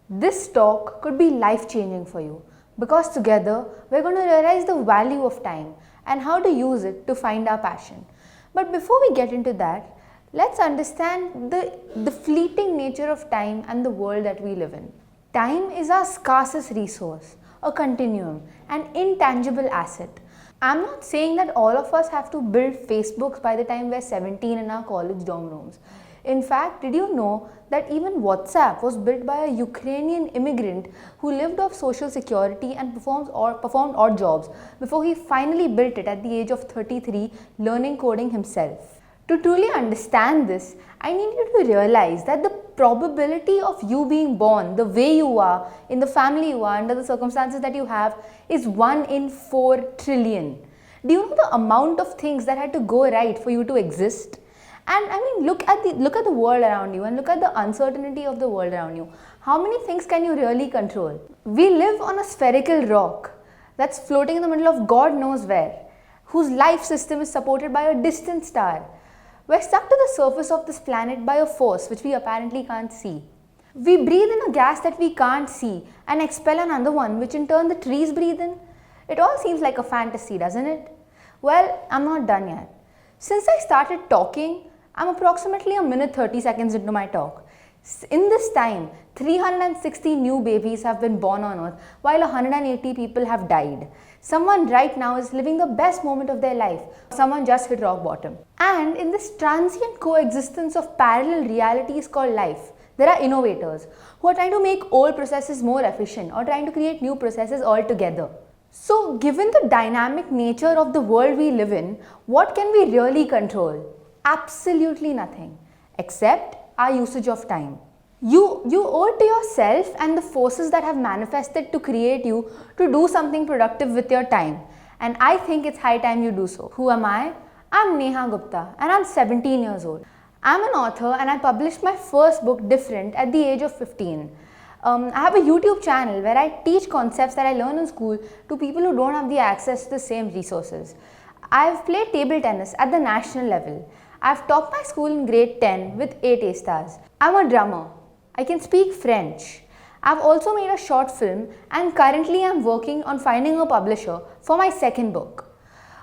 This talk could be life-changing for you because together we're going to realize the value of time and how to use it to find our passion. But before we get into that, let's understand the fleeting nature of time and the world that we live in. Time is our scarcest resource, a continuum, an intangible asset. I'm not saying that all of us have to build Facebooks by the time we're 17 in our college dorm rooms. In fact, did you know that even WhatsApp was built by a Ukrainian immigrant who lived off social security and performed odd jobs before he finally built it at the age of 33, learning coding himself? To truly understand this, I need you to realize that the probability of you being born the way you are, in the family you are, under the circumstances that you have, is 1 in 4 trillion. Do you know the amount of things that had to go right for you to exist? And I mean, look at the world around you and look at the uncertainty of the world around you. How many things can you really control? We live on a spherical rock that's floating in the middle of God knows where, whose life system is supported by a distant star. We're stuck to the surface of this planet by a force which we apparently can't see. We breathe in a gas that we can't see and expel another one, which in turn the trees breathe in. It all seems like a fantasy, doesn't it? Well, I'm not done yet. Since I started talking, I'm approximately a minute 30 seconds into my talk. In this time, 360 new babies have been born on earth while 180 people have died. Someone right now is living the best moment of their life. Someone just hit rock bottom. And in this transient coexistence of parallel realities called life, there are innovators who are trying to make old processes more efficient or trying to create new processes altogether. So, given the dynamic nature of the world we live in, what can we really control? Absolutely nothing, except our usage of time. You owe it to yourself and the forces that have manifested to create you to do something productive with your time. And I think it's high time you do so. Who am I? I'm Neeha Gupta and I'm 17 years old. I'm an author and I published my first book, Different, at the age of 15. I have a YouTube channel where I teach concepts that I learn in school to people who don't have the access to the same resources. I've played table tennis at the national level. I've topped my school in grade 10 with 8 A stars. I'm a drummer. I can speak French. I've also made a short film and currently I'm working on finding a publisher for my second book.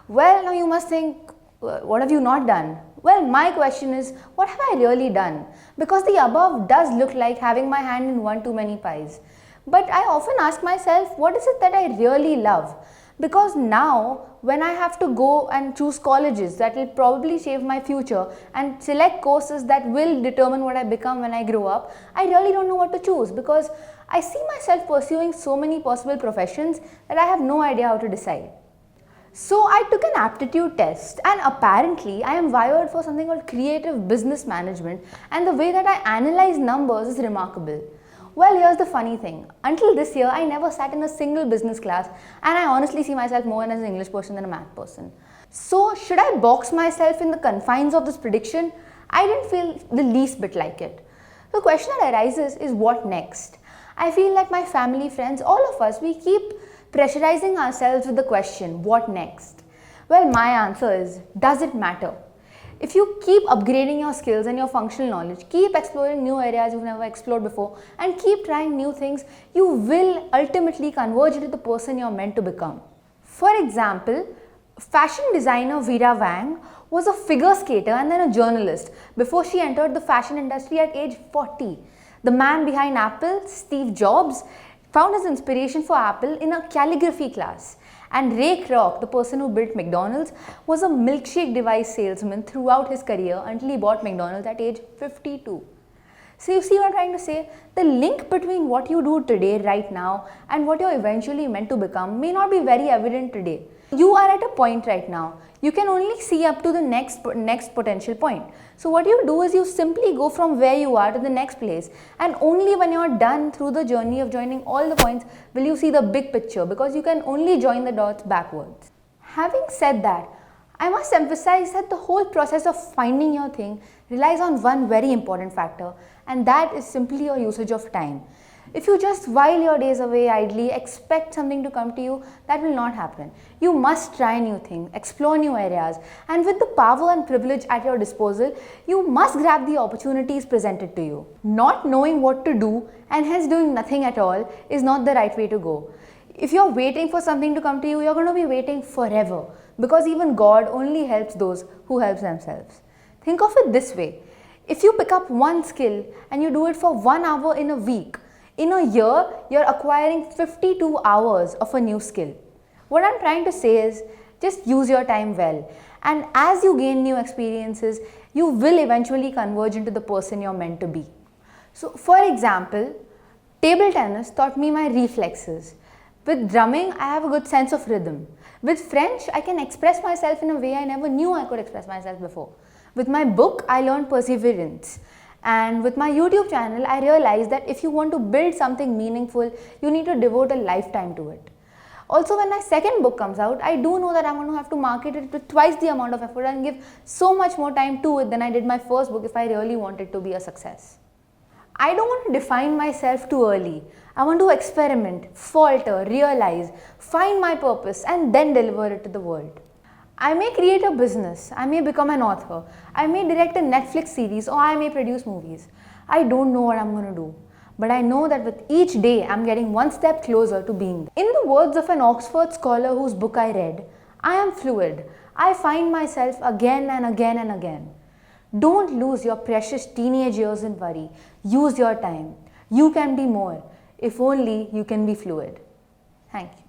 Well, now you must think, what have you not done? Well, my question is, what have I really done? Because the above does look like having my hand in one too many pies. But I often ask myself, what is it that I really love? Because now, when I have to go and choose colleges that will probably shape my future and select courses that will determine what I become when I grow up, I really don't know what to choose because I see myself pursuing so many possible professions that I have no idea how to decide. So I took an aptitude test and apparently I am wired for something called creative business management, and the way that I analyze numbers is remarkable. Well, here's the funny thing. Until this year, I never sat in a single business class and I honestly see myself more as an English person than a math person. So, should I box myself in the confines of this prediction? I didn't feel the least bit like it. The question that arises is what next? I feel like my family, friends, all of us, we keep pressurizing ourselves with the question, what next? Well, my answer is, does it matter? If you keep upgrading your skills and your functional knowledge, keep exploring new areas you've never explored before, and keep trying new things, you will ultimately converge into the person you're meant to become. For example, fashion designer Vera Wang was a figure skater and then a journalist before she entered the fashion industry at age 40. The man behind Apple, Steve Jobs, found his inspiration for Apple in a calligraphy class. And Ray Kroc, the person who built McDonald's, was a milkshake device salesman throughout his career until he bought McDonald's at age 52. So you see what I'm trying to say? The link between what you do today, right now, and what you're eventually meant to become may not be very evident today. You are at a point right now. You can only see up to the next potential point. So what you do is you simply go from where you are to the next place, and only when you're done through the journey of joining all the points will you see the big picture, because you can only join the dots backwards. Having said that, I must emphasize that the whole process of finding your thing relies on one very important factor, and that is simply your usage of time. If you just while your days away idly expect something to come to you, that will not happen. You must try new things, explore new areas, and with the power and privilege at your disposal, you must grab the opportunities presented to you. Not knowing what to do and hence doing nothing at all is not the right way to go. If you're waiting for something to come to you, you're going to be waiting forever, because even God only helps those who help themselves. Think of it this way. If you pick up one skill and you do it for 1 hour in a week, in a year, you're acquiring 52 hours of a new skill. What I'm trying to say is, just use your time well. And as you gain new experiences, you will eventually converge into the person you're meant to be. So, for example, table tennis taught me my reflexes. With drumming, I have a good sense of rhythm. With French, I can express myself in a way I never knew I could express myself before. With my book, I learned perseverance. And with my YouTube channel, I realized that if you want to build something meaningful, you need to devote a lifetime to it. Also, when my second book comes out, I do know that I'm going to have to market it with twice the amount of effort and give so much more time to it than I did my first book if I really want it to be a success. I don't want to define myself too early. I want to experiment, falter, realize, find my purpose, and then deliver it to the world. I may create a business, I may become an author, I may direct a Netflix series, or I may produce movies. I don't know what I'm going to do, but I know that with each day I'm getting one step closer to being there. In the words of an Oxford scholar whose book I read, I am fluid. I find myself again and again and again. Don't lose your precious teenage years in worry. Use your time. You can be more. If only you can be fluid. Thank you.